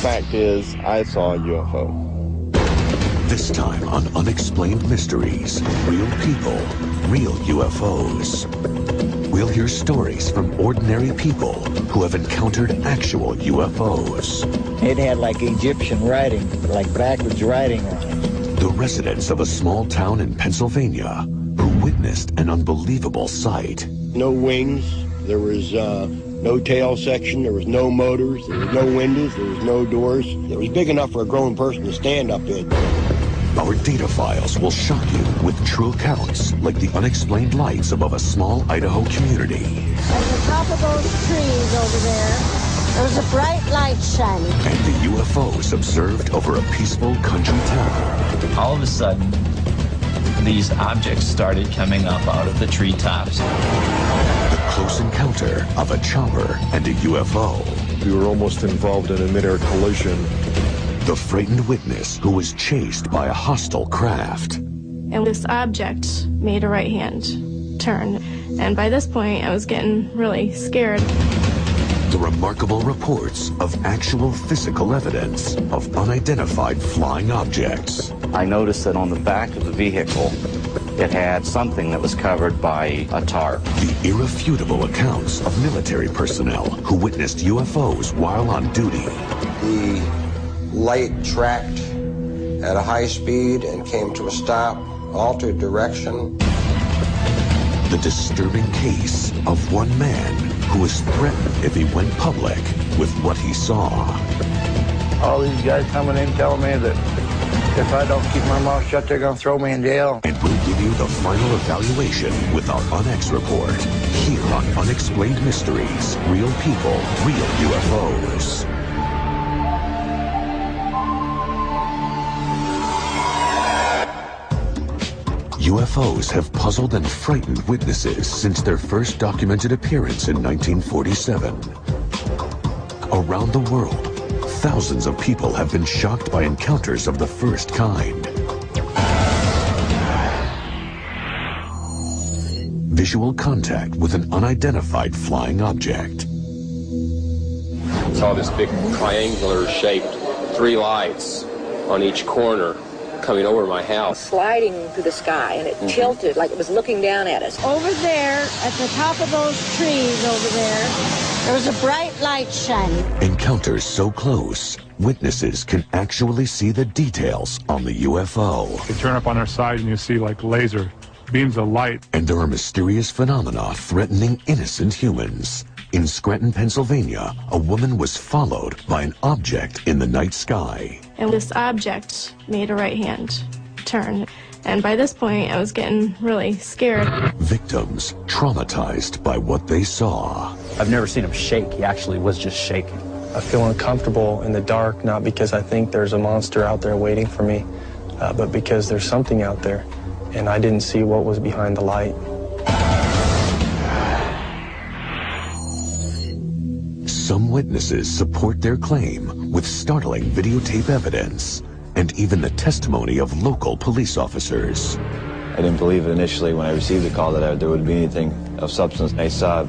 fact is, I saw a UFO. This time on Unexplained Mysteries, real people, real UFOs. We'll hear stories from ordinary people who have encountered actual UFOs. It had like Egyptian writing, like backwards writing on it. The residents of a small town in Pennsylvania who witnessed an unbelievable sight. No wings, there was no tail section, there was no motors, there was no windows, there was no doors. It was big enough for a grown person to stand up in. Our data files will shock you with true accounts like the unexplained lights above a small Idaho community. At the top of those trees over there was a bright light shining. And the UFOs observed over a peaceful country town. All of a sudden, these objects started coming up out of the treetops. The close encounter of a chopper and a UFO. We were almost involved in a mid-air collision. The frightened witness who was chased by a hostile craft. And this object made a right-hand turn. And by this point, I was getting really scared. The remarkable reports of actual physical evidence of unidentified flying objects. I noticed that on the back of the vehicle, it had something that was covered by a tarp. The irrefutable accounts of military personnel who witnessed UFOs while on duty. The light tracked at a high speed and came to a stop, altered direction. The disturbing case of one man who was threatened if he went public with what he saw. All these guys coming in telling me that if I don't keep my mouth shut, they're going to throw me in jail. And we'll give you the final evaluation with our UNX report. Here on Unexplained Mysteries, real people, real UFOs. UFOs have puzzled and frightened witnesses since their first documented appearance in 1947. Around the world, thousands of people have been shocked by encounters of the first kind. Visual contact with an unidentified flying object. I saw this big triangular shaped 3 lights on each corner coming over my house. Sliding through the sky, and it tilted like it was looking down at us. Over there, at the top of those trees over there was a bright light shining. Encounters so close, witnesses can actually see the details on the UFO. You turn up on our side and you see like laser beams of light. And there are mysterious phenomena threatening innocent humans. In Scranton, Pennsylvania, a woman was followed by an object in the night sky. And this object made a right-hand turn. And by this point, I was getting really scared. Victims traumatized by what they saw. I've never seen him shake. He actually was just shaking. I feel uncomfortable in the dark, not because I think there's a monster out there waiting for me, but because there's something out there, and I didn't see what was behind the light. Some witnesses support their claim with startling videotape evidence and even the testimony of local police officers. I didn't believe it initially when I received the call that there would be anything of substance. I saw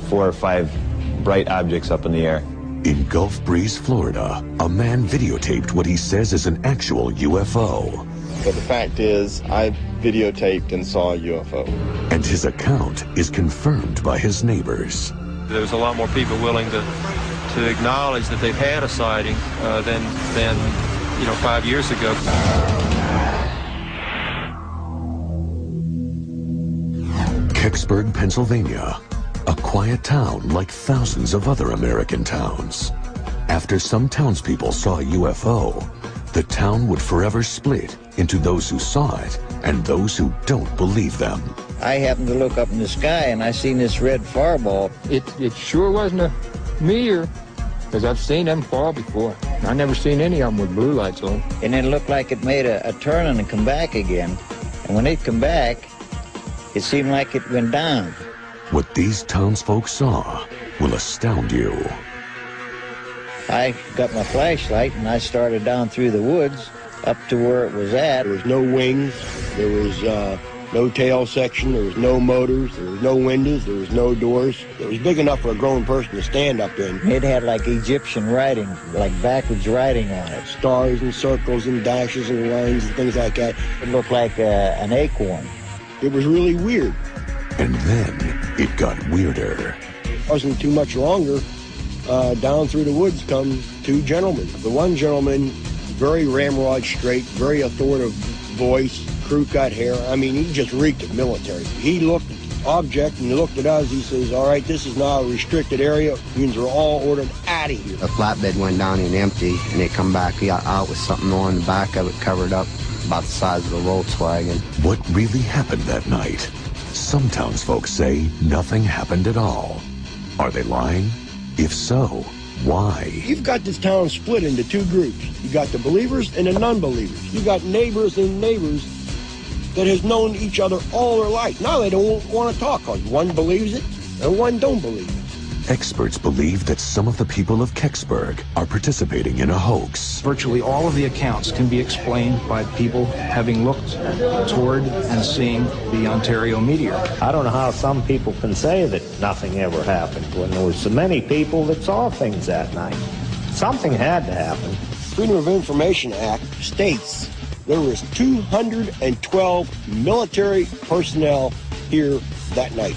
4 or 5 bright objects up in the air. In Gulf Breeze, Florida, a man videotaped what he says is an actual UFO. But the fact is, I videotaped and saw a UFO. And his account is confirmed by his neighbors. There's a lot more people willing to acknowledge that they've had a sighting than 5 years ago. Kecksburg, Pennsylvania, a quiet town like thousands of other American towns. After some townspeople saw a UFO, the town would forever split into those who saw it and those who don't believe them. I happened to look up in the sky and I seen this red fireball. It sure wasn't a meteor, because I've seen them fall before. I never seen any of them with blue lights on. And it looked like it made a turn and come back again. And when it come back, it seemed like it went down. What these townsfolk saw will astound you. I got my flashlight and I started down through the woods up to where it was at. There was no wings, there was no tail section, there was no motors, there was no windows, there was no doors. It was big enough for a grown person to stand up in. It had like Egyptian writing, like backwards writing on it. Stars and circles and dashes and lines and things like that. It looked like an acorn. It was really weird. And then it got weirder. It wasn't too much longer. Down through the woods come two gentlemen. The one gentleman, very ramrod straight, very authoritative voice, crew-cut hair. I mean, he just reeked of military. He looked at the object and he looked at us. He says, all right, this is now a restricted area. Means we're all ordered out of here. The flatbed went down and empty, and they come back. He got out with something on the back of it, covered up about the size of a Volkswagen. What really happened that night? Some townsfolk say nothing happened at all. Are they lying? If so, why? You've got this town split into two groups. You got the believers and the non-believers. You got neighbors and neighbors that has known each other all their life. Now they don't want to talk because one believes it and one don't believe it. Experts believe that some of the people of Kecksburg are participating in a hoax. Virtually all of the accounts can be explained by people having looked toward and seeing the Ontario meteor. I don't know how some people can say that nothing ever happened when there were so many people that saw things that night. Something had to happen. Freedom of Information Act states there was 212 military personnel here that night.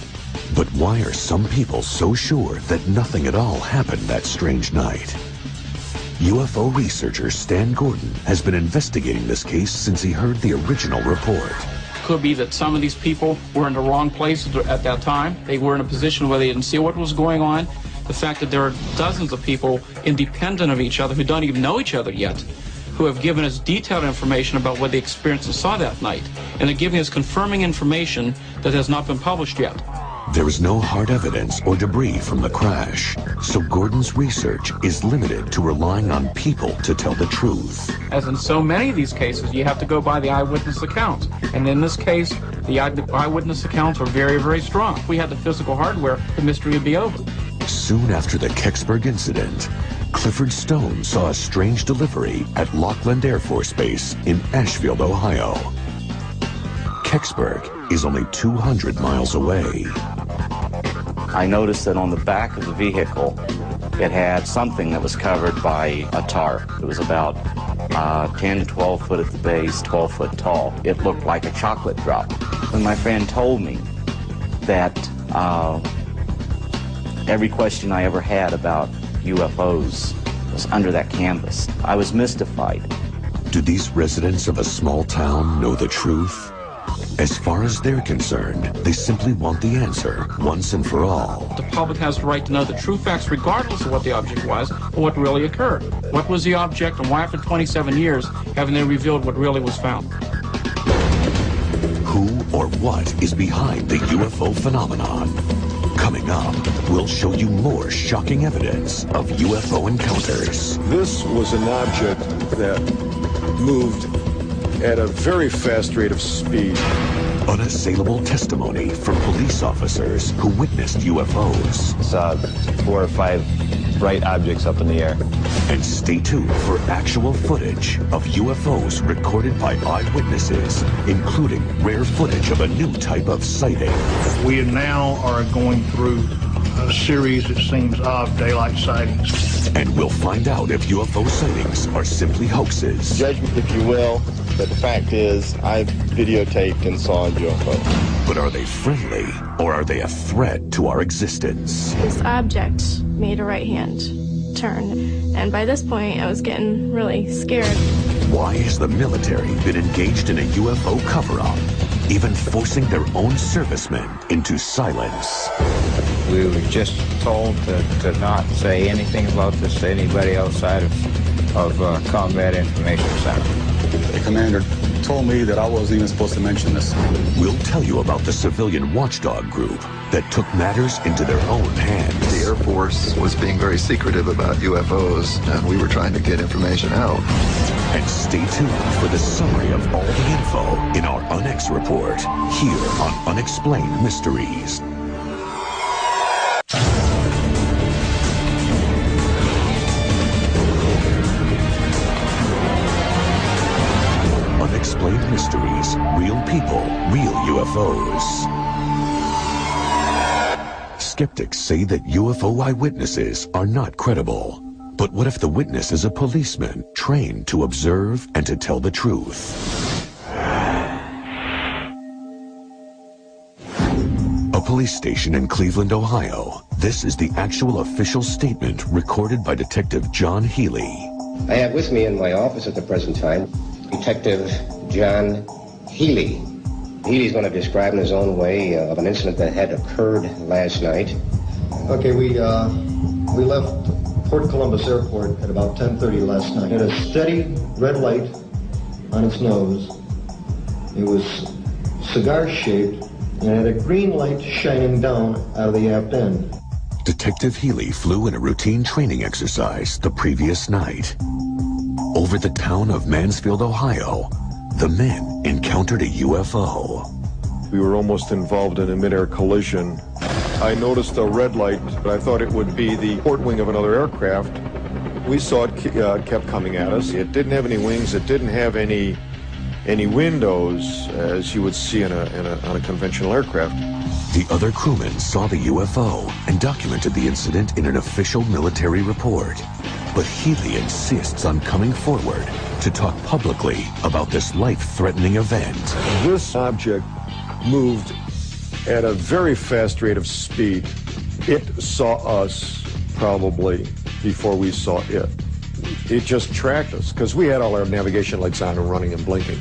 But why are some people so sure that nothing at all happened that strange night? UFO researcher Stan Gordon has been investigating this case since he heard the original report. Could be that some of these people were in the wrong place at that time. They were in a position where they didn't see what was going on. The fact that there are dozens of people independent of each other who don't even know each other yet, who have given us detailed information about what they experienced and saw that night. And they're giving us confirming information that has not been published yet. There is no hard evidence or debris from the crash, so Gordon's research is limited to relying on people to tell the truth. As in so many of these cases, you have to go by the eyewitness accounts. And in this case, the eyewitness accounts are very, very strong. If we had the physical hardware, the mystery would be over. Soon after the Kecksburg incident, Clifford Stone saw a strange delivery at Lockland Air Force Base in Ashfield, Ohio. Kecksburg is only 200 miles away. I noticed that on the back of the vehicle, it had something that was covered by a tarp. It was about 10 to 12 foot at the base, 12 foot tall. It looked like a chocolate drop. When my friend told me that every question I ever had about UFOs was under that canvas, I was mystified. Do these residents of a small town know the truth? As far as they're concerned, they simply want the answer once and for all. The public has the right to know the true facts regardless of what the object was or what really occurred. What was the object and why after 27 years haven't they revealed what really was found? Who or what is behind the UFO phenomenon? Coming up, we'll show you more shocking evidence of UFO encounters. This was an object that moved at a very fast rate of speed. Unassailable testimony from police officers who witnessed UFOs. Saw 4 or 5 bright objects up in the air. And stay tuned for actual footage of UFOs recorded by eyewitnesses, including rare footage of a new type of sighting. We now are going through a series, it seems, of daylight sightings. And we'll find out if UFO sightings are simply hoaxes. Judgment, if you will, but the fact is, I videotaped and saw a UFO. But are they friendly, or are they a threat to our existence? This object made a right-hand turn, and by this point, I was getting really scared. Why has the military been engaged in a UFO cover-up, even forcing their own servicemen into silence? We were just told to not say anything about this to anybody outside of Combat Information Center. The commander told me that I wasn't even supposed to mention this. We'll tell you about the civilian watchdog group that took matters into their own hands. The Air Force was being very secretive about UFOs, and we were trying to get information out. And stay tuned for the summary of all the info in our UNX report, here on Unexplained Mysteries. Unexplained Mysteries, real people real UFOs. Skeptics say that UFO eyewitnesses are not credible. But what if the witness is a policeman trained to observe and to tell the truth? A police station in Cleveland, Ohio. This is the actual official statement recorded by Detective John Healy. I have with me in my office at the present time Detective John Healy. Healy's going to describe in his own way of an incident that had occurred last night. Okay, we left Port Columbus Airport at about 10:30 last night. It had a steady red light on its nose. It was cigar-shaped and had a green light shining down out of the aft end. Detective Healy flew in a routine training exercise the previous night. Over the town of Mansfield, Ohio, the men encountered a UFO. We were almost involved in a mid-air collision. I noticed a red light, but I thought it would be the port wing of another aircraft. We saw it kept coming at us. It didn't have any wings. It didn't have any windows, as you would see on a conventional aircraft. The other crewmen saw the UFO and documented the incident in an official military report. But Healy insists on coming forward to talk publicly about this life-threatening event. This object moved at a very fast rate of speed. It saw us probably before we saw it. It just tracked us because we had all our navigation lights on and running and blinking.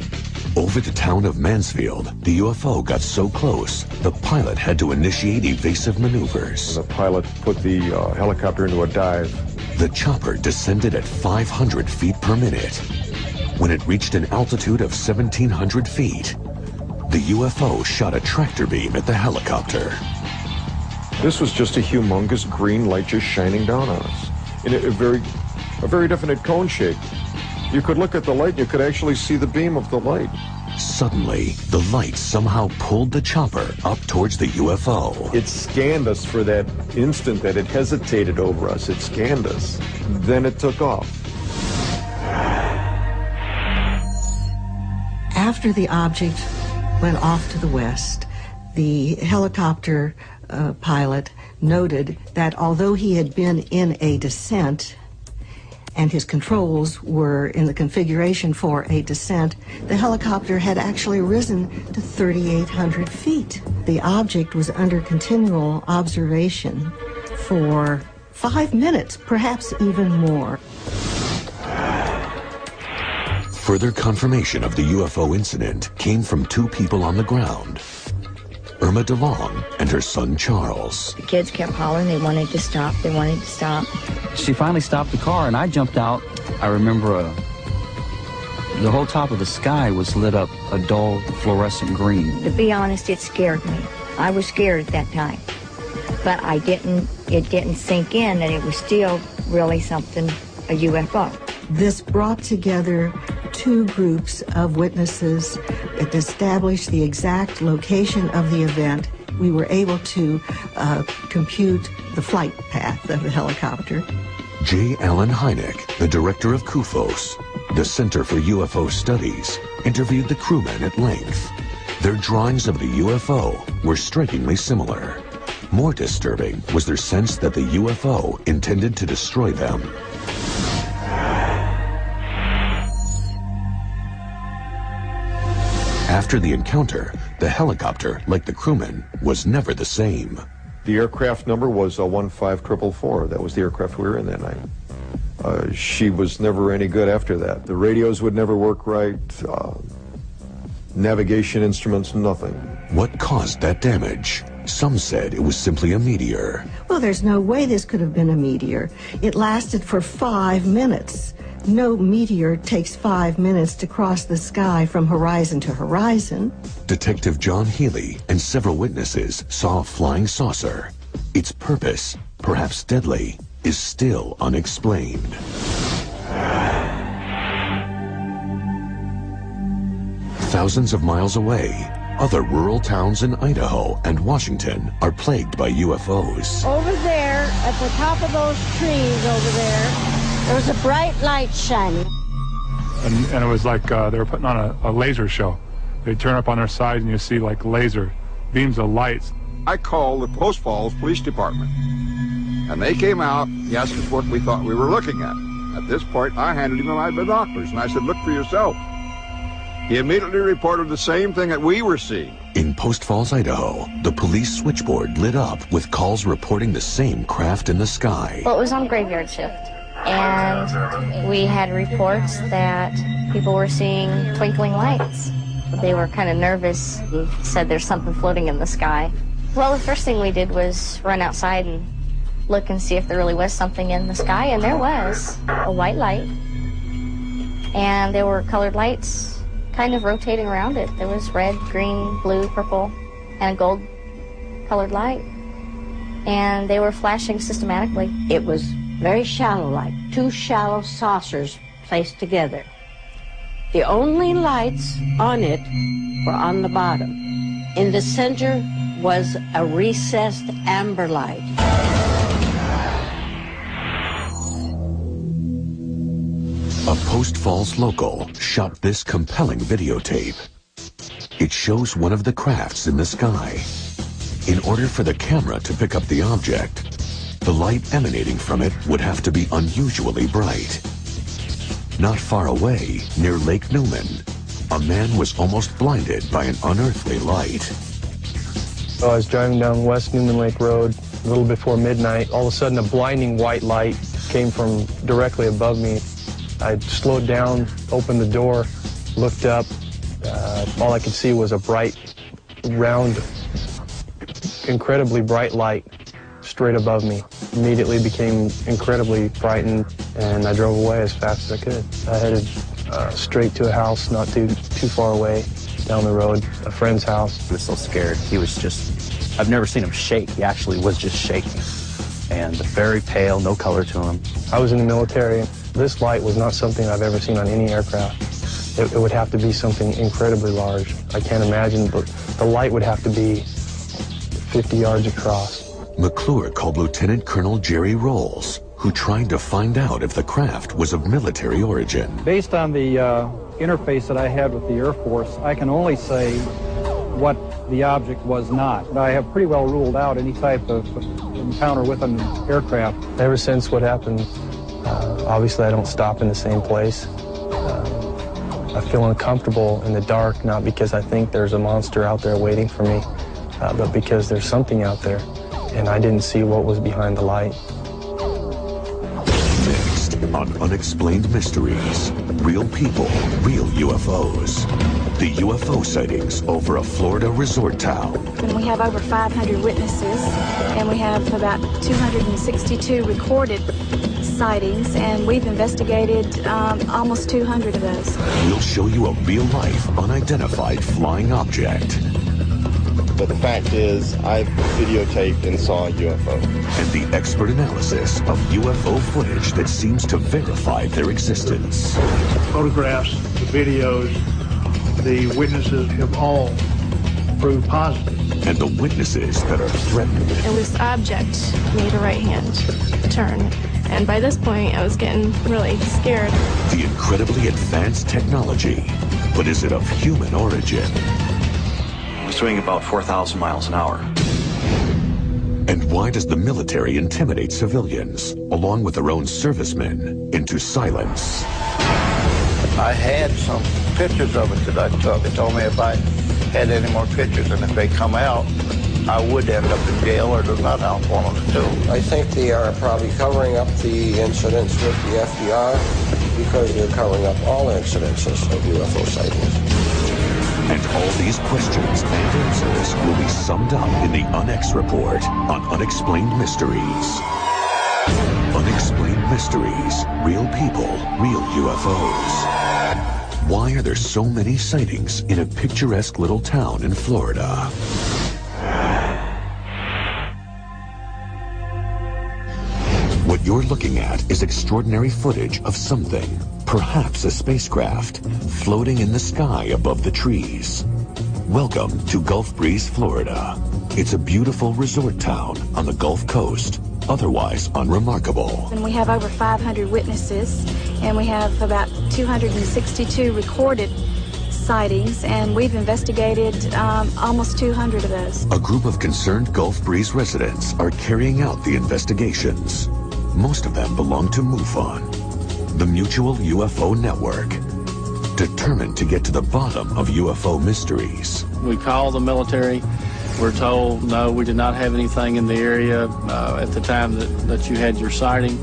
Over the town of Mansfield, the UFO got so close, the pilot had to initiate evasive maneuvers. The pilot put the helicopter into a dive. The chopper descended at 500 feet per minute. When it reached an altitude of 1,700 feet, the UFO shot a tractor beam at the helicopter. This was just a humongous green light just shining down on us in a very definite cone shape. You could look at the light, you could actually see the beam of the light. Suddenly, the light somehow pulled the chopper up towards the UFO. It scanned us for that instant that it hesitated over us. It scanned us. Then it took off. After the object went off to the west, the helicopter pilot noted that although he had been in a descent and his controls were in the configuration for a descent, the helicopter had actually risen to 3,800 feet. The object was under continual observation for 5 minutes, perhaps even more. Further confirmation of the UFO incident came from two people on the ground, Irma DeLong and her son Charles. The kids kept hollering, they wanted to stop, they wanted to stop. She finally stopped the car and I jumped out. I remember the whole top of the sky was lit up a dull fluorescent green. To be honest, it scared me. I was scared at that time. But it didn't sink in that it was still really something, a UFO. This brought together two groups of witnesses. It established the exact location of the event. We were able to compute the flight path of the helicopter. J. Allen Hynek, the director of CUFOS, the Center for UFO Studies, interviewed the crewmen at length. Their drawings of the UFO were strikingly similar. More disturbing was their sense that the UFO intended to destroy them. After the encounter, the helicopter, like the crewmen, was never the same. The aircraft number was 15444. That was the aircraft we were in that night. She was never any good after that. The radios would never work right. Navigation instruments, nothing. What caused that damage? Some said it was simply a meteor. Well, there's no way this could have been a meteor. It lasted for 5 minutes. No meteor takes 5 minutes to cross the sky from horizon to horizon. Detective John Healy and several witnesses saw a flying saucer. Its purpose, perhaps deadly, is still unexplained. Thousands of miles away, other rural towns in Idaho and Washington are plagued by UFOs. Over there, at the top of those trees over there was a bright light shining. And it was like they were putting on a laser show. They turn up on our side and you see like laser beams of lights. I called the Post Falls Police Department, and they came out and asked us what we thought we were looking at. At this point, I handed him my binoculars, and I said, look for yourself. He immediately reported the same thing that we were seeing. In Post Falls, Idaho, the police switchboard lit up with calls reporting the same craft in the sky. Well, it was on graveyard shift, and we had reports that people were seeing twinkling lights. They were kind of nervous and said there's something floating in the sky. Well, the first thing we did was run outside and look and see if there really was something in the sky, and there was a white light, and there were colored lights kind of rotating around it. There was red, green, blue, purple, and a gold colored light, and they were flashing systematically. It was very shallow, like two shallow saucers placed together. The only lights on it were on the bottom. In the center was a recessed amber light. A Post Falls local shot this compelling videotape. It shows one of the crafts in the sky. In order for the camera to pick up the object, the light emanating from it would have to be unusually bright. Not far away, near Lake Newman, a man was almost blinded by an unearthly light. I was driving down West Newman Lake Road a little before midnight. All of a sudden, a blinding white light came from directly above me. I slowed down, opened the door, looked up. All I could see was a bright, round, incredibly bright light straight above me. Immediately became incredibly frightened, and I drove away as fast as I could. I headed straight to a house not too far away down the road, a friend's house. He was so scared. He was just, I've never seen him shake. He actually was just shaking. And very pale, no color to him. I was in the military. This light was not something I've ever seen on any aircraft. It would have to be something incredibly large. I can't imagine, but the light would have to be 50 yards across. McClure called Lieutenant Colonel Jerry Rolls, who tried to find out if the craft was of military origin. Based on the interface that I had with the Air Force, I can only say what the object was not. I have pretty well ruled out any type of encounter with an aircraft. Ever since what happened, obviously I don't stop in the same place. I feel uncomfortable in the dark, not because I think there's a monster out there waiting for me, but because there's something out there, and I didn't see what was behind the light. Next on Unexplained Mysteries, real people, real UFOs. The UFO sightings over a Florida resort town. And we have over 500 witnesses, and we have about 262 recorded sightings, and we've investigated almost 200 of those. We'll show you a real-life, unidentified flying object. But the fact is, I've videotaped and saw a UFO. And the expert analysis of UFO footage that seems to verify their existence. The photographs, the videos, the witnesses have all proved positive. And the witnesses that are threatened. And this object made a right-hand turn. And by this point, I was getting really scared. The incredibly advanced technology. But is it of human origin? It was doing about 4,000 miles an hour. And why does the military intimidate civilians, along with their own servicemen, into silence? I had some pictures of it that I took. They told me if I had any more pictures and if they come out, I would end up in jail, or there's not out for them to do. I think they are probably covering up the incidents with the FDR because they're covering up all incidences of UFO sightings. And all these questions and answers will be summed up in the UNX report on Unexplained Mysteries. Unexplained Mysteries, real people, real UFOs. Why are there so many sightings in a picturesque little town in Florida? What you're looking at is extraordinary footage of something, perhaps a spacecraft, floating in the sky above the trees. Welcome to Gulf Breeze, Florida. It's a beautiful resort town on the Gulf Coast, otherwise unremarkable. And we have over 500 witnesses, and we have about 262 recorded sightings, and we've investigated almost 200 of those. A group of concerned Gulf Breeze residents are carrying out the investigations. Most of them belong to MUFON, the Mutual UFO Network, determined to get to the bottom of UFO mysteries. We call the military. We're told, no, we did not have anything in the area at the time that you had your sighting.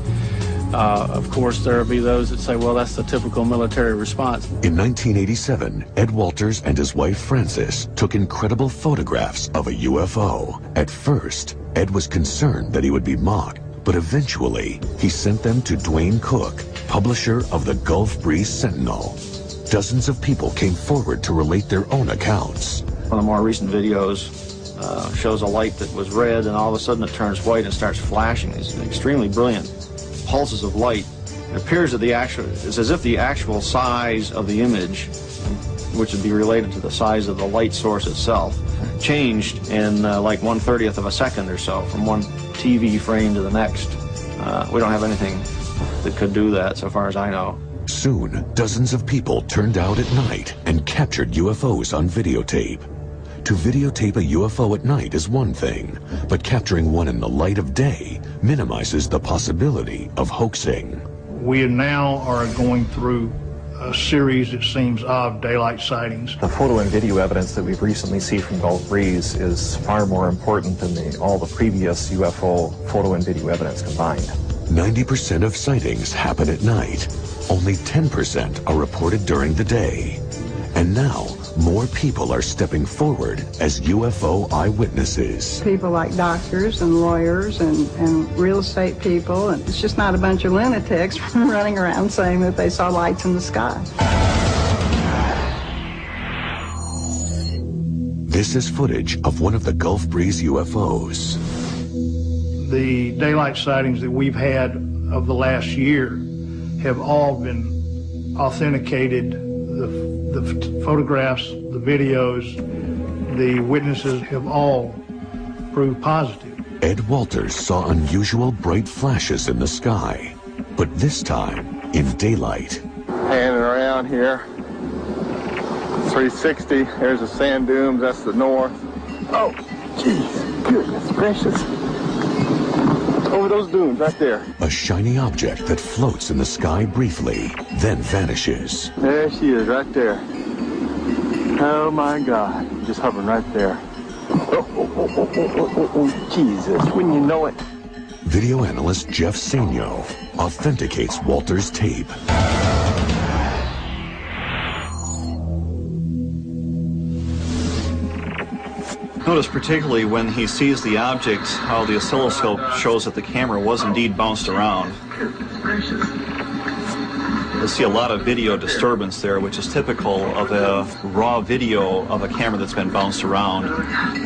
Of course, there will be those that say, well, that's the typical military response. In 1987, Ed Walters and his wife Frances took incredible photographs of a UFO. At first, Ed was concerned that he would be mocked, but eventually he sent them to Dwayne Cook, publisher of the Gulf Breeze Sentinel. Dozens of people came forward to relate their own accounts. One of the more recent videos shows a light that was red, and all of a sudden it turns white and starts flashing. It's extremely brilliant pulses of light. It appears that it's as if the actual size of the image, which would be related to the size of the light source itself, changed in like 1/30th of a second or so, from one TV frame to the next. We don't have anything that could do that, so far as I know. Soon, dozens of people turned out at night and captured UFOs on videotape. To videotape a UFO at night is one thing, but capturing one in the light of day minimizes the possibility of hoaxing. We now are going through a series, it seems, of daylight sightings. The photo and video evidence that we've recently seen from Gulf Breeze is far more important than all the previous UFO photo and video evidence combined. 90% of sightings happen at night. Only 10% are reported during the day. And now, more people are stepping forward as UFO eyewitnesses. People like doctors and lawyers and real estate people, and it's just not a bunch of lunatics running around saying that they saw lights in the sky. This is footage of one of the Gulf Breeze UFOs. The daylight sightings that we've had of the last year have all been authenticated. The photographs, the videos, the witnesses have all proved positive. Ed Walters saw unusual bright flashes in the sky, but this time in daylight. Panning around here, 360, there's the sand dunes, that's the north. Oh, jeez, goodness gracious. Over those dunes right there. A shiny object that floats in the sky briefly, then vanishes. There she is, right there. Oh my God, just hovering right there. Oh, Jesus, wouldn't you know it? Video analyst Jeff Sainio authenticates Walter's tape. Notice particularly when he sees the object, how the oscilloscope shows that the camera was indeed bounced around. You'll see a lot of video disturbance there, which is typical of a raw video of a camera that's been bounced around.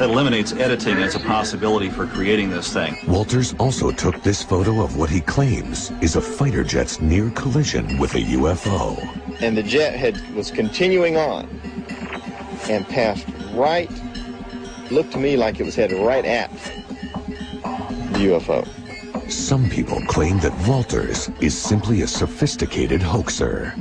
That eliminates editing as a possibility for creating this thing. Walters also took this photo of what he claims is a fighter jet's near collision with a UFO. And the jet was continuing on and passed right, looked to me like it was headed right at the UFO. Some people claim that Walters is simply a sophisticated hoaxer.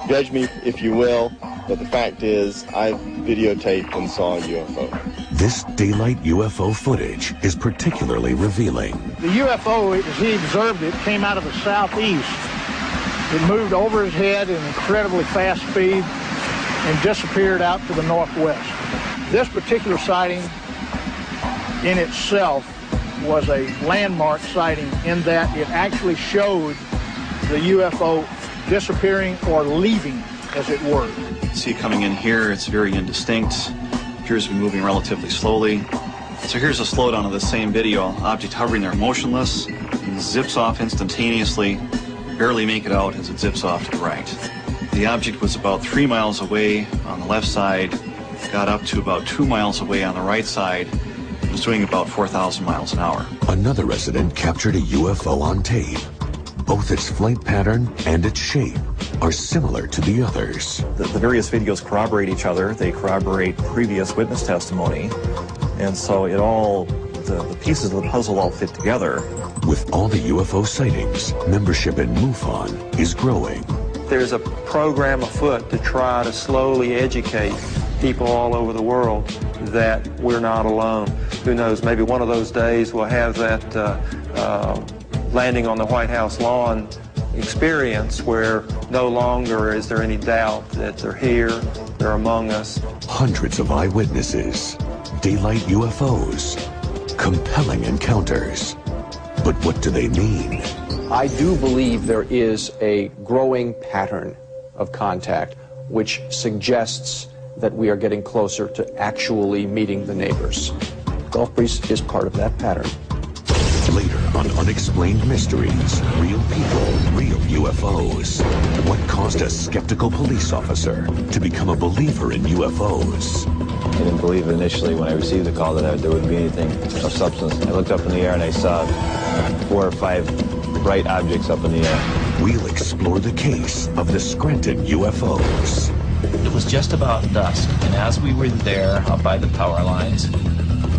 Judge me if you will, but the fact is I videotaped and saw a UFO. This daylight UFO footage is particularly revealing. The UFO, as he observed it, came out of the southeast. It moved over his head at an incredibly fast speed and disappeared out to the northwest. This particular sighting in itself was a landmark sighting in that it actually showed the UFO disappearing or leaving, as it were. See coming in here, it's very indistinct. Appears to be moving relatively slowly. So here's a slowdown of the same video. Object hovering there motionless, and zips off instantaneously, barely make it out as it zips off to the right. The object was about 3 miles away on the left side, got up to about 2 miles away on the right side. It was doing about 4,000 miles an hour. Another resident captured a UFO on tape. Both its flight pattern and its shape are similar to the others. The various videos corroborate each other. They corroborate previous witness testimony. And so the pieces of the puzzle all fit together. With all the UFO sightings, membership in MUFON is growing. There's a program afoot to try to slowly educate people all over the world that we're not alone. Who knows, maybe one of those days we'll have that landing on the White House lawn experience where no longer is there any doubt that they're here, they're among us. Hundreds of eyewitnesses, daylight UFOs, compelling encounters. But what do they mean? I do believe there is a growing pattern of contact which suggests that we are getting closer to actually meeting the neighbors. Gulf Breeze is part of that pattern. Later on Unexplained Mysteries, real people, real UFOs. What caused a skeptical police officer to become a believer in UFOs? I didn't believe initially when I received the call that there would be anything of substance. I looked up in the air and I saw 4 or 5 bright objects up in the air. We'll explore the case of the Scranton UFOs. It was just about dusk, and as we were there up by the power lines,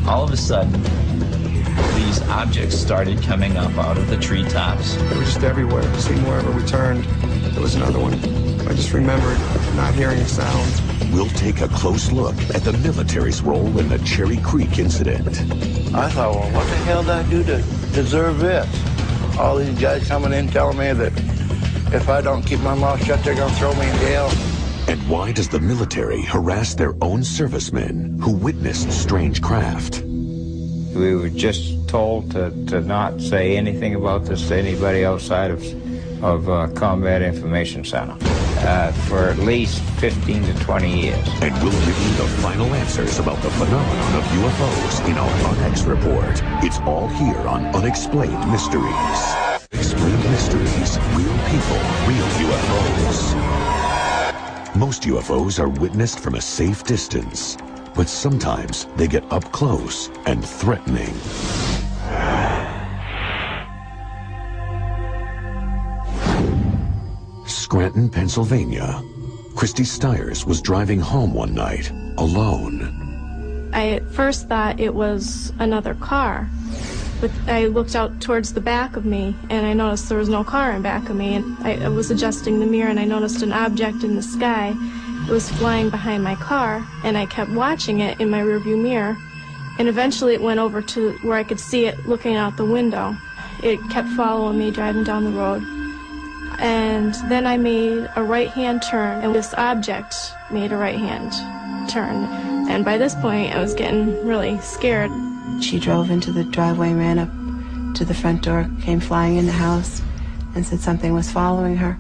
all of a sudden, these objects started coming up out of the treetops. They were just everywhere. It seemed wherever we turned, there was another one. I just remembered not hearing a sound. We'll take a close look at the military's role in the Cherry Creek incident. I thought, well, what the hell did I do to deserve this? All these guys coming in telling me that if I don't keep my mouth shut, they're going to throw me in jail. And why does the military harass their own servicemen who witnessed strange craft? We were just told to not say anything about this to anybody outside of Combat Information Center for at least 15 to 20 years. And we'll give you the final answers about the phenomenon of UFOs in our UNX report. It's all here on Unexplained Mysteries. Explained Mysteries, real people, real UFOs. Most UFOs are witnessed from a safe distance, but sometimes they get up close and threatening. Scranton, Pennsylvania. Christy Stiers was driving home one night, alone. I at first thought it was another car, but I looked out towards the back of me and I noticed there was no car in back of me, and I was adjusting the mirror and I noticed an object in the sky. It was flying behind my car, and I kept watching it in my rearview mirror, and eventually it went over to where I could see it looking out the window. It kept following me driving down the road, and then I made a right-hand turn, and this object made a right-hand turn, and by this point I was getting really scared. She drove into the driveway, ran up to the front door, came flying in the house, and said something was following her,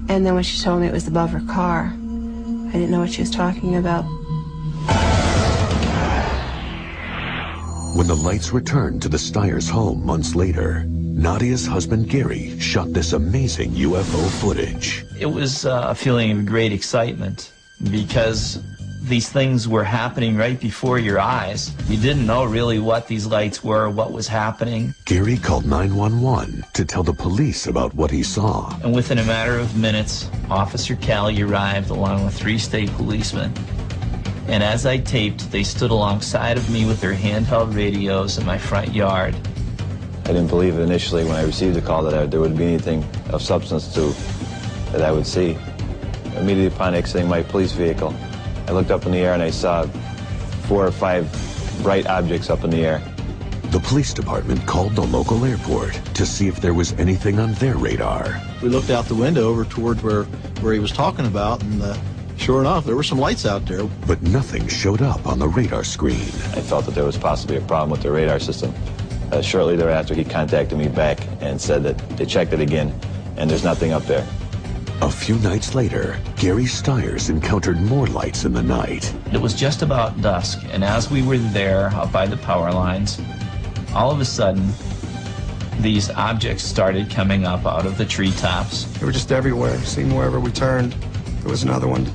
and then when she told me it was above her car, I didn't know what she was talking about. When the lights returned to the Stiers' home months later, Nadia's husband Gary shot this amazing UFO footage. It was a feeling of great excitement because these things were happening right before your eyes. You didn't know really what these lights were, what was happening. Gary called 911 to tell the police about what he saw. And within a matter of minutes, Officer Callie arrived along with 3 state policemen. And as I taped, they stood alongside of me with their handheld radios in my front yard. I didn't believe initially when I received the call that there would be anything of substance that I would see. Immediately upon exiting my police vehicle, I looked up in the air and I saw 4 or 5 bright objects up in the air. The police department called the local airport to see if there was anything on their radar. We looked out the window over toward where he was talking about, and sure enough, there were some lights out there. But nothing showed up on the radar screen. I felt that there was possibly a problem with the radar system. Shortly thereafter, he contacted me back and said that they checked it again, and there's nothing up there. A few nights later, Gary Stiers encountered more lights in the night. It was just about dusk, and as we were there up by the power lines, all of a sudden, these objects started coming up out of the treetops. They were just everywhere. It seemed wherever we turned, there was another one.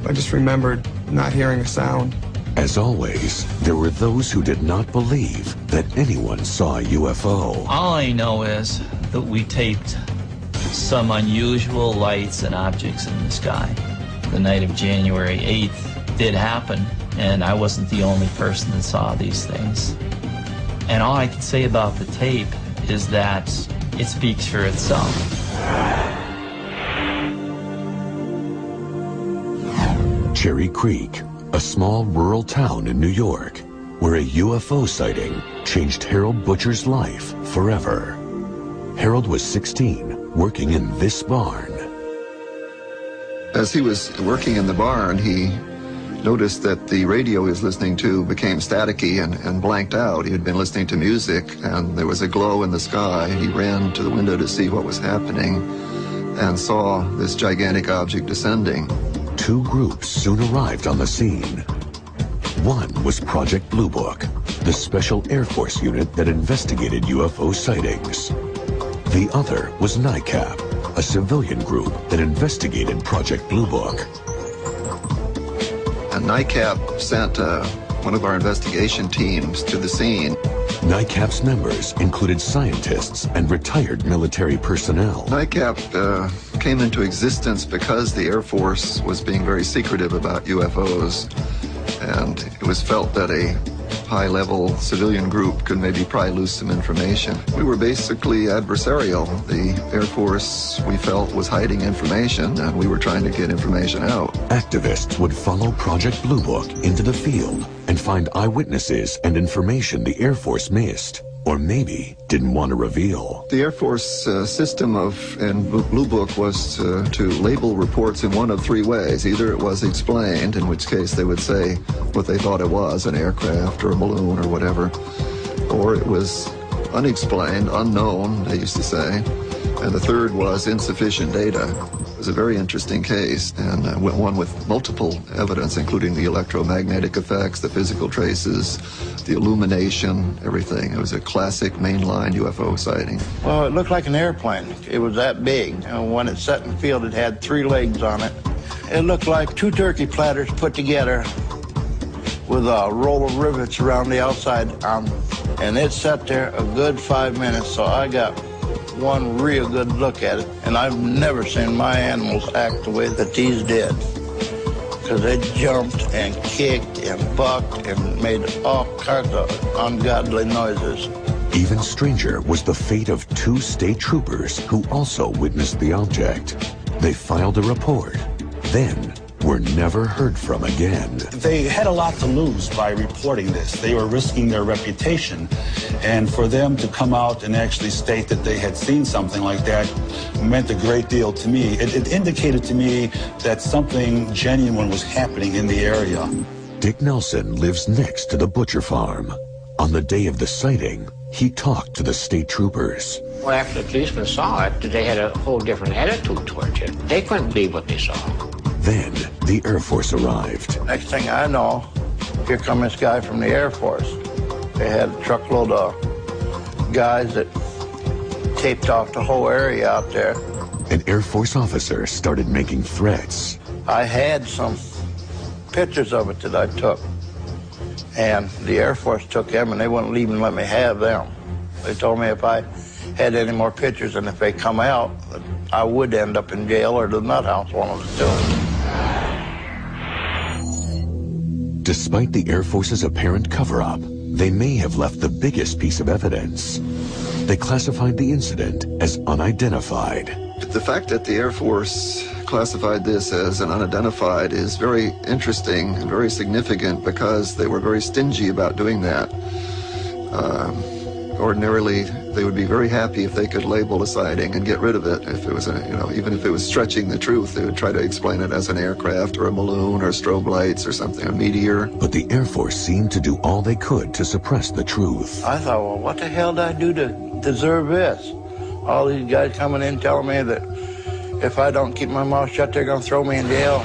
I just remembered not hearing a sound. As always, there were those who did not believe that anyone saw a UFO. All I know is that we taped some unusual lights and objects in the sky. The night of January 8th did happen, and I wasn't the only person that saw these things. And all I can say about the tape is that it speaks for itself. Cherry Creek, a small rural town in New York, where a UFO sighting changed Harold Butcher's life forever. Harold was 16, working in this barn. As he was working in the barn, he noticed that the radio he was listening to became staticky and blanked out. He had been listening to music, and there was a glow in the sky. He ran to the window to see what was happening and saw this gigantic object descending. Two groups soon arrived on the scene. One was Project Blue Book, the special Air Force unit that investigated UFO sightings. The other was NICAP, a civilian group that investigated Project Blue Book. And NICAP sent one of our investigation teams to the scene. NICAP's members included scientists and retired military personnel. NICAP came into existence because the Air Force was being very secretive about UFOs, and it was felt that a high-level civilian group could maybe pry loose some information. We were basically adversarial. The Air Force, we felt, was hiding information, and we were trying to get information out. Activists would follow Project Blue Book into the field and find eyewitnesses and information the Air Force missed, or maybe didn't want to reveal. The Air Force system and Blue Book was to label reports in one of three ways. Either it was explained, in which case they would say what they thought it was, an aircraft or a balloon or whatever, or it was unexplained, unknown, they used to say, and the third was insufficient data. It was a very interesting case, and one with multiple evidence, including the electromagnetic effects, the physical traces, the illumination, everything. It was a classic mainline UFO sighting. Well, it looked like an airplane. It was that big. And when it set in the field, it had 3 legs on it. It looked like 2 turkey platters put together with a roll of rivets around the outside. And it sat there a good 5 minutes, so I got one real good look at it. And I've never seen my animals act the way that these did, because they jumped and kicked and bucked and made all kinds of ungodly noises. Even stranger was the fate of 2 state troopers who also witnessed the object. They filed a report, then were never heard from again. They had a lot to lose by reporting this. They were risking their reputation, and for them to come out and actually state that they had seen something like that meant a great deal to me. It indicated to me that something genuine was happening in the area. Dick Nelson lives next to the Butcher farm. On the day of the sighting, he talked to the state troopers. Well, after the policemen saw it, they had a whole different attitude towards it. They couldn't believe what they saw. Then the Air Force arrived. Next thing I know, here come this guy from the Air Force. They had a truckload of guys that taped off the whole area out there. An Air Force officer started making threats. I had some pictures of it that I took, and the Air Force took them, and they wouldn't even let me have them. They told me if I had any more pictures, and if they come out, I would end up in jail or the nut house, one of the two. Despite the Air Force's apparent cover-up, they may have left the biggest piece of evidence. They classified the incident as unidentified. The fact that the Air Force classified this as an unidentified is very interesting and very significant, because they were very stingy about doing that. Ordinarily, they would be very happy if they could label a sighting and get rid of it. If it was even if it was stretching the truth, they would try to explain it as an aircraft or a balloon or strobe lights or something, a meteor. But the Air Force seemed to do all they could to suppress the truth. I thought, well, what the hell did I do to deserve this? All these guys coming in telling me that if I don't keep my mouth shut, they're going to throw me in jail.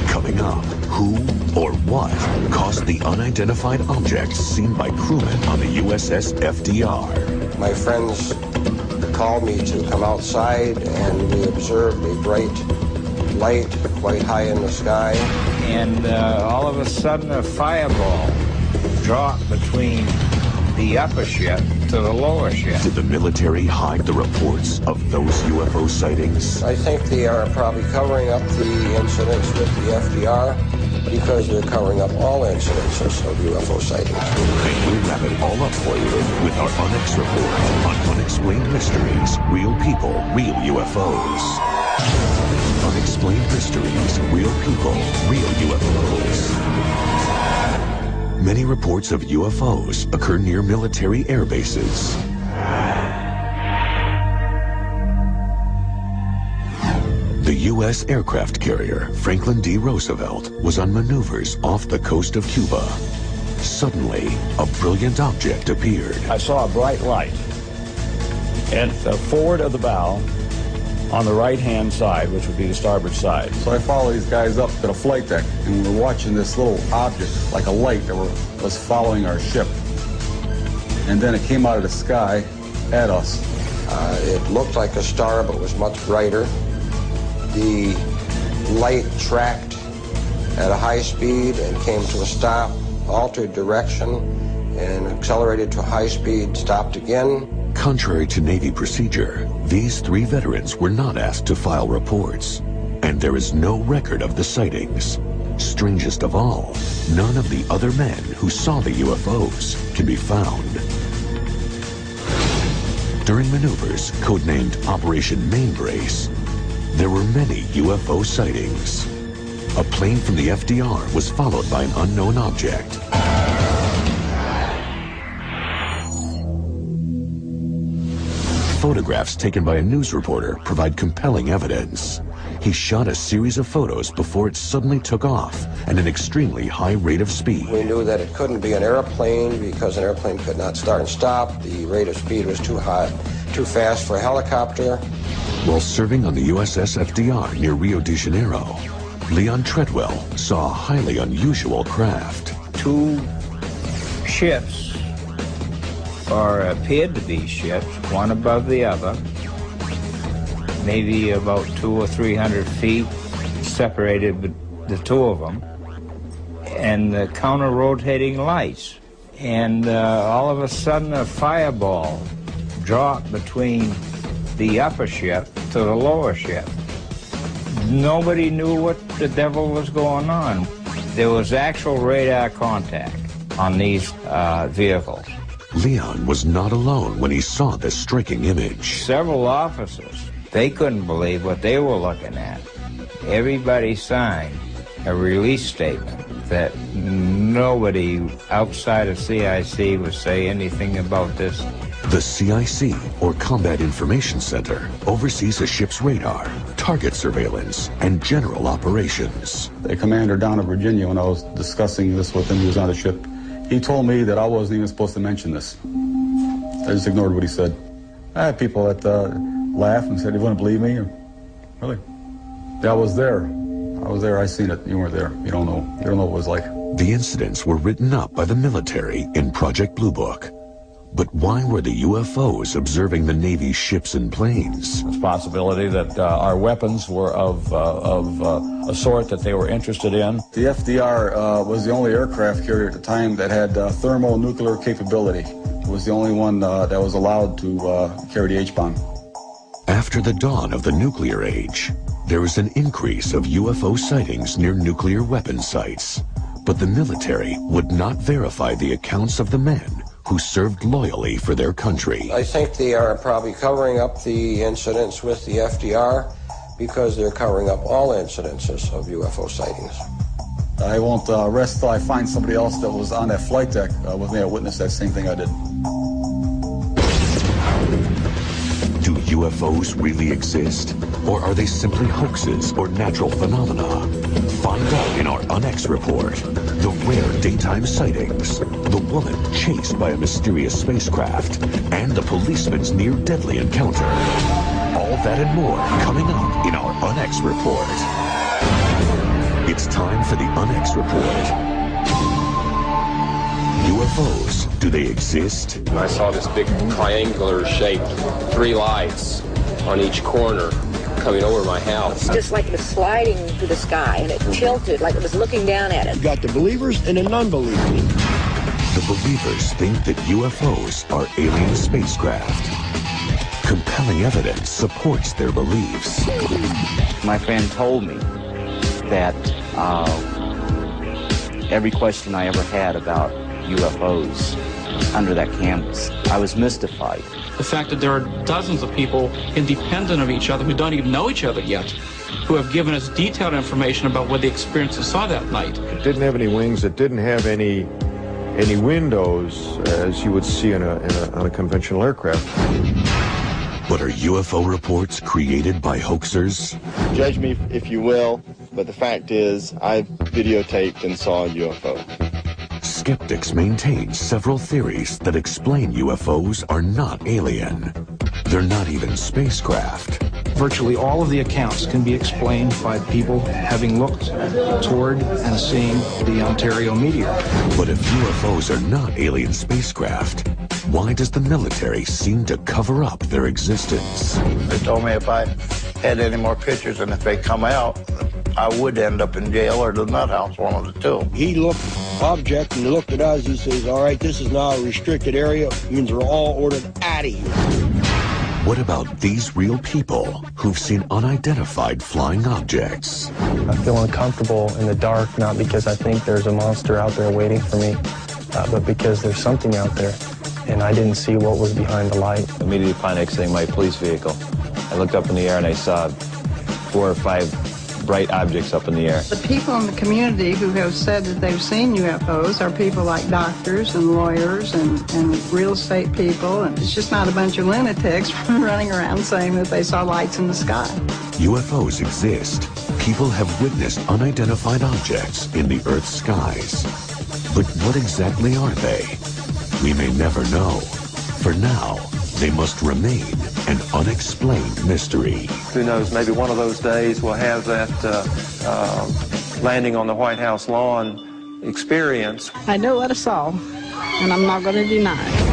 Coming up, who or what caused the unidentified object seen by crewmen on the USS FDR? My friends called me to come outside, and we observed a bright light quite high in the sky. And all of a sudden a fireball dropped between the upper ship to the lower ship. Did the military hide the reports of those UFO sightings? I think they are probably covering up the incidents with the FDR because they're covering up all incidences of UFO sightings. And we'll wrap it all up for you with our Onyx report on unexplained mysteries, real people, real UFOs. Unexplained mysteries. mysteries, real people, real UFOs. Many reports of UFOs occur near military air bases. The U.S. aircraft carrier Franklin D. Roosevelt was on maneuvers off the coast of Cuba. Suddenly, a brilliant object appeared. I saw a bright light and forward of the bow on the right-hand side, which would be the starboard side. So I follow these guys up to the flight deck, and we're watching this little object, like a light, that was following our ship. And then it came out of the sky at us. It looked like a star, but was much brighter. The light tracked at a high speed and came to a stop, altered direction, and accelerated to high speed, stopped again. Contrary to Navy procedure, these 3 veterans were not asked to file reports, and there is no record of the sightings. Strangest of all, none of the other men who saw the UFOs can be found. During maneuvers codenamed Operation Mainbrace, there were many UFO sightings. A plane from the FDR was followed by an unknown object. Photographs taken by a news reporter provide compelling evidence. He shot a series of photos before it suddenly took off at an extremely high rate of speed. We knew that it couldn't be an airplane because an airplane could not start and stop. The rate of speed was too high, too fast for a helicopter. While serving on the USS FDR near Rio de Janeiro, Leon Treadwell saw a highly unusual craft. 2 ships, or appeared to be ships, one above the other, maybe about 200 or 300 feet separated the 2 of them, and the counter-rotating lights. And all of a sudden a fireball dropped between the upper ship to the lower ship. Nobody knew what the devil was going on. There was actual radar contact on these vehicles. Leon was not alone when he saw this striking image. Several officers, they couldn't believe what they were looking at. Everybody signed a release statement that nobody outside of CIC would say anything about this. The CIC, or Combat Information Center, oversees a ship's radar, target surveillance, and general operations. The commander down in Virginia, when I was discussing this with him, he was on the ship, he told me that I wasn't even supposed to mention this. I just ignored what he said. I had people that laughed and said, "You wouldn't believe me?" Really? Yeah, I was there. I seen it. You weren't there. You don't know. You don't know what it was like. The incidents were written up by the military in Project Blue Book. But why were the UFOs observing the Navy's ships and planes? It's a possibility that our weapons were of a sort that they were interested in. The FDR was the only aircraft carrier at the time that had thermonuclear capability. It was the only one that was allowed to carry the H-bomb. After the dawn of the nuclear age, there was an increase of UFO sightings near nuclear weapon sites. But the military would not verify the accounts of the men who served loyally for their country. I think they are probably covering up the incidents with the FDR because they're covering up all incidences of UFO sightings. I won't rest till I find somebody else that was on that flight deck with me that witnessed that same thing I did. Do UFOs really exist? Or are they simply hoaxes or natural phenomena? Find out in our UNX report. The rare daytime sightings, the woman chased by a mysterious spacecraft, and the policeman's near-deadly encounter. All that and more coming up in our UNX report. It's time for the UNX report. UFOs, do they exist? I saw this big triangular shape, 3 lights on each corner coming over my house. Just like it was sliding through the sky, and it tilted like it was looking down at it. You got the believers and the non-believers. The believers think that UFOs are alien spacecraft. Compelling evidence supports their beliefs. My friend told me that every question I ever had about UFOs under that canvas, I was mystified. The fact that there are dozens of people independent of each other who don't even know each other yet, who have given us detailed information about what the experiences saw that night. It didn't have any wings. It didn't have any windows, as you would see on a conventional aircraft. But are UFO reports created by hoaxers? Judge me if you will, but the fact is, I videotaped and saw a UFO. Skeptics maintain several theories that explain UFOs are not alien. They're not even spacecraft. Virtually all of the accounts can be explained by people having looked toward and seeing the Ontario meteor. But if UFOs are not alien spacecraft, why does the military seem to cover up their existence? They told me if I had any more pictures and if they come out, I would end up in jail or the nut house, one of the two. He looked object and looked at us. He says, all right, this is now a restricted area. It means we're all ordered out of here. What about these real people who've seen unidentified flying objects? I feel uncomfortable in the dark, not because I think there's a monster out there waiting for me, but because there's something out there, and I didn't see what was behind the light. Immediately upon exiting my police vehicle, I looked up in the air and I saw 4 or 5 bright objects up in the air. The people in the community who have said that they've seen UFOs are people like doctors and lawyers and real estate people, and it's just not a bunch of lunatics running around saying that they saw lights in the sky. UFOs exist. People have witnessed unidentified objects in the Earth's skies. But what exactly are they? We may never know. For now, they must remain an unexplained mystery. Who knows, maybe one of those days we'll have that landing on the White House lawn experience. I know what I saw, and I'm not going to deny it.